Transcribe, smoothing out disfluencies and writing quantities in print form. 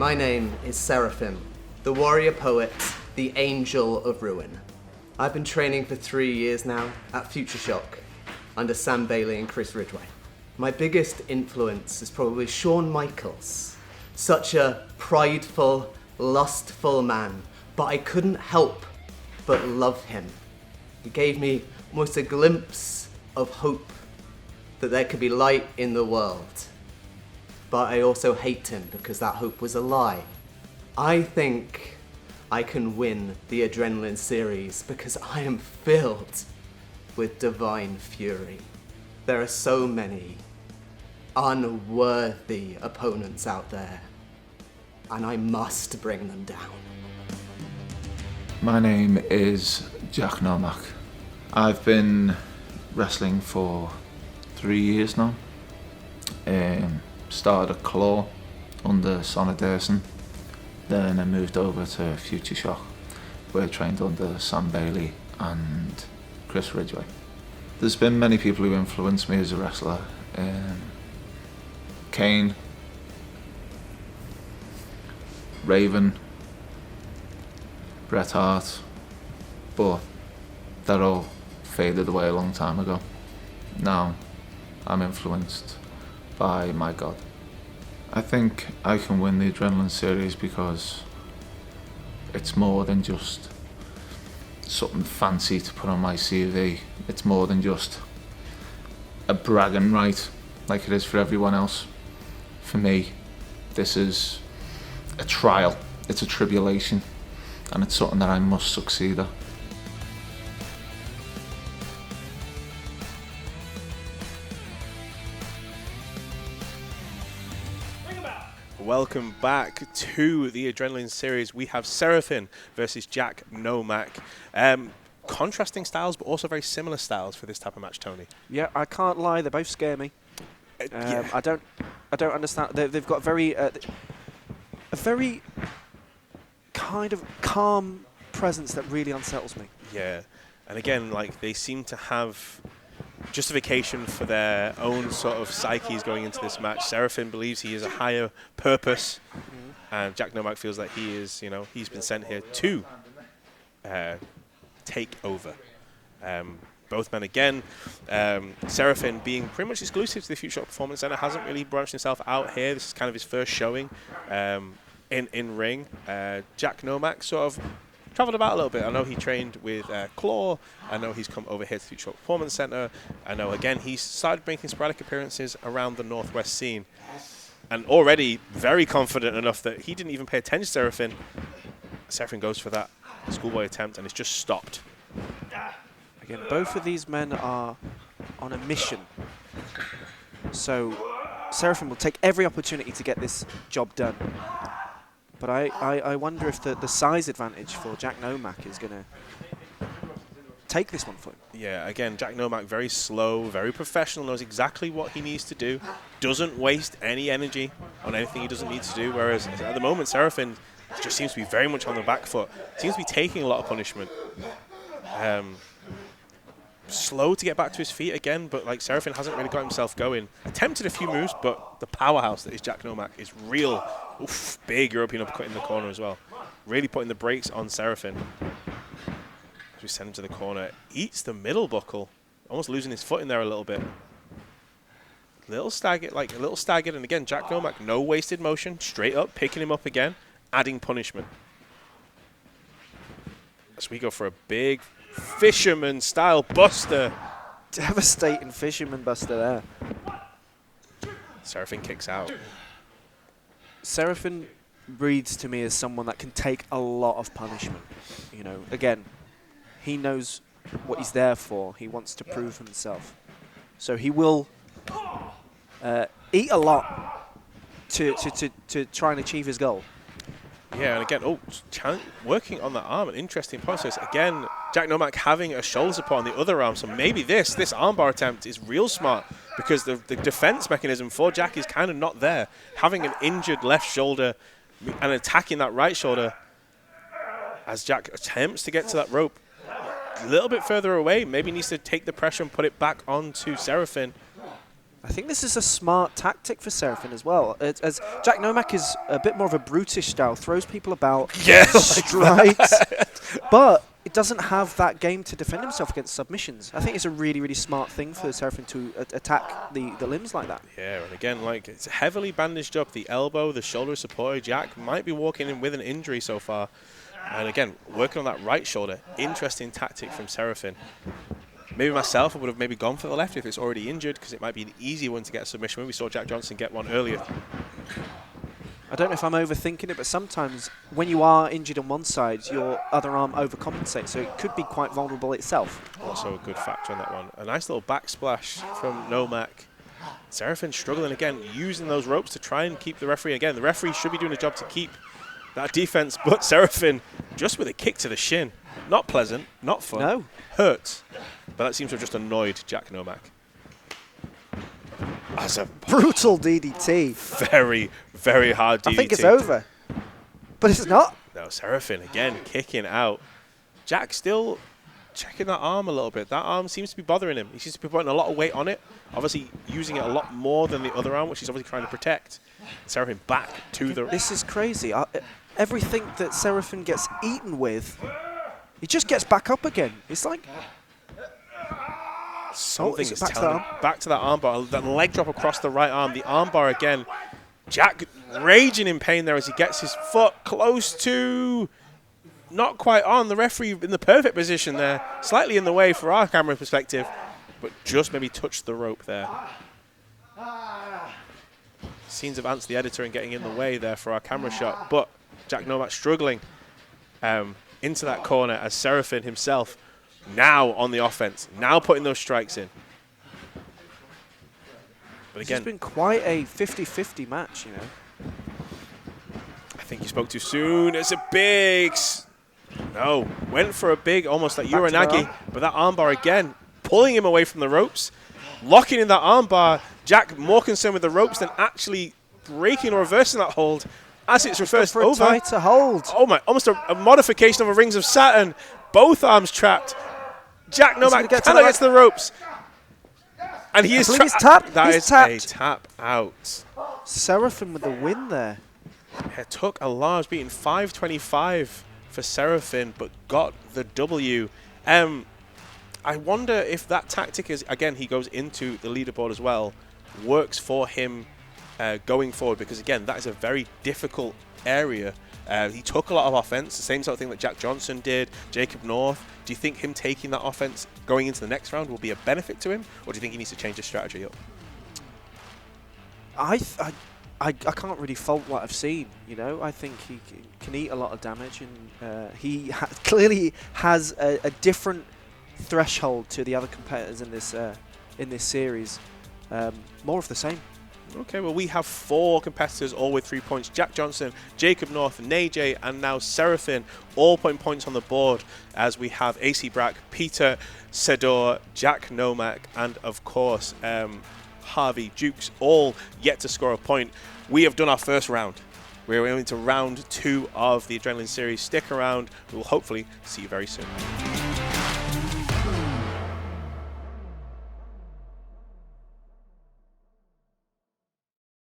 My name is Seraphine, the warrior poet, the angel of ruin. I've been training for 3 years now at FutureShock under Sam Bailey and Chris Ridgway. My biggest influence is probably Shawn Michaels. Such a prideful, lustful man, but I couldn't help but love him. He gave me almost a glimpse of hope that there could be light in the world. But I also hate him because that hope was a lie. I think I can win the Adrenaline series because I am filled with divine fury. There are so many unworthy opponents out there, and I must bring them down. My name is Jack Nomac. I've been wrestling for 3 years now. Started at Claw under Sonny Derson, then I moved over to FutureShock, where I trained under Sam Bailey and Chris Ridgway. There's been many people who influenced me as a wrestler. Kane, Raven, Bret Hart, but that all faded away a long time ago. Now I'm influenced by my God. I think I can win the Adrenaline series because it's more than just something fancy to put on my CV. It's more than just a bragging right like it is for everyone else. For me, this is a trial, it's a tribulation, and it's something that I must succeed at. Welcome back to the Adrenaline series. We have Seraphine versus Jack Nomac. Contrasting styles, but also very similar styles for this type of match, Tony. Yeah, I can't lie. They both scare me. Yeah. I don't understand. They've got a very kind of calm presence that really unsettles me. Yeah, and again, like they seem to have justification for their own sort of psyches going into this match. Seraphine believes he is a higher purpose, and Jack Nomac feels that he is, he's been sent here to take over. Both men again. Seraphine being pretty much exclusive to the FutureShock Performance Center, hasn't really branched himself out here. This is kind of his first showing in ring. Jack Nomac sort of traveled about a little bit. I know he trained with Claw. I know he's come over here to the FutureShock Performance Center. I know, again, he's started making sporadic appearances around the Northwest scene. And already very confident enough that he didn't even pay attention to Seraphine. Seraphine goes for that schoolboy attempt, and it's just stopped. Again, both of these men are on a mission. So Seraphine will take every opportunity to get this job done. But I wonder if the size advantage for Jack Nomac is going to take this one for him. Yeah, again, Jack Nomac very slow, very professional, knows exactly what he needs to do, doesn't waste any energy on anything he doesn't need to do, whereas at the moment, Seraphine just seems to be very much on the back foot, seems to be taking a lot of punishment. Slow to get back to his feet again, but like Seraphine hasn't really got himself going. Attempted a few moves, but the powerhouse that is Jack Nomac is real. Oof, big European uppercut in the corner as well. Really putting the brakes on Seraphine. As we send him to the corner, eats the middle buckle, almost losing his foot in there a little bit. A little staggered, and again, Jack Nomac, no wasted motion, straight up, picking him up again, adding punishment. As we go for a big fisherman style buster. Devastating fisherman buster there. Seraphine kicks out. Seraphine reads to me as someone that can take a lot of punishment. Again, he knows what he's there for. He wants to prove himself. So he will eat a lot to try and achieve his goal. Yeah, and again, working on the arm, an interesting process. Again, Jack Nomac having a shoulder support on the other arm, so maybe this armbar attempt is real smart because the defense mechanism for Jack is kind of not there. Having an injured left shoulder and attacking that right shoulder as Jack attempts to get to that rope a little bit further away, maybe needs to take the pressure and put it back onto Seraphine. I think this is a smart tactic for Seraphine as well. As Jack Nomac is a bit more of a brutish style, throws people about, strikes, but it doesn't have that game to defend himself against submissions. I think it's a really, really smart thing for Seraphine to attack the limbs like that. Yeah, and again, like, it's heavily bandaged up. The elbow, the shoulder is supported. Jack might be walking in with an injury so far. And again, working on that right shoulder. Interesting tactic from Seraphine. Maybe myself, I would have maybe gone for the left if it's already injured, because it might be an easy one to get a submission. We saw Jack Johnson get one earlier. I don't know if I'm overthinking it, but sometimes when you are injured on one side, your other arm overcompensates, so it could be quite vulnerable itself. Also a good factor on that one. A nice little backsplash from Nomac. Seraphine struggling again, using those ropes to try and keep the referee. Again, the referee should be doing a job to keep that defense, but Seraphine just with a kick to the shin. Not pleasant, not fun. No. Hurts. But that seems to have just annoyed Jack Nomac. That's a Brutal DDT. very, very hard DDT. I think it's over. But it's not. No, Seraphine again kicking out. Jack still checking that arm a little bit. That arm seems to be bothering him. He seems to be putting a lot of weight on it. Obviously using it a lot more than the other arm, which he's obviously trying to protect. Seraphine back to the... This is crazy. Everything that Seraphine gets eaten with, he just gets back up again. It's like... Something is back to telling that him. Back to that armbar. That leg drop across the right arm. The armbar again. Jack raging in pain there as he gets his foot close to... Not quite on. The referee in the perfect position there. Slightly in the way for our camera perspective. But just maybe touched the rope there. Scenes of Ants, the editor, and getting in the way there for our camera shot. But Jack Nomac struggling into that corner as Seraphine himself now on the offense, now putting those strikes in. But again, it's been quite a 50-50 match, you know. I think you spoke too soon. It's a big... No, went for a big, almost like Uranagi, but that armbar again, pulling him away from the ropes, locking in that armbar. Jack more concerned with the ropes than actually breaking or reversing that hold as it's reversed for over. A tighter hold. Oh my, almost a modification of a Rings of Saturn. Both arms trapped. Jack Nomac cannot get to the ropes. And he is tapped. That He's is tapped. a tap out. Seraphine with the win there. It took a large beating, 525 for Seraphine, but got the W. I wonder if that tactic is, again, he goes into the leaderboard as well, works for him going forward, because again, that is a very difficult area. He took a lot of offense, the same sort of thing that Jack Johnson did, Jacob North. Do you think him taking that offense going into the next round will be a benefit to him, or do you think he needs to change his strategy up? I can't really fault what I've seen, you know. I think he can eat a lot of damage, and he clearly has a different threshold to the other competitors in this series. More of the same. Okay, well, we have 4 competitors, all with 3 points. Jack Johnson, Jacob North, Najay, and now Seraphine, all putting points on the board, as we have AC Brack, Peter Sedor, Jack Nomac, and, of course, Harvey Jukes, all yet to score a point. We have done our first round. We're into round 2 of the Adrenaline Series. Stick around. We will hopefully see you very soon.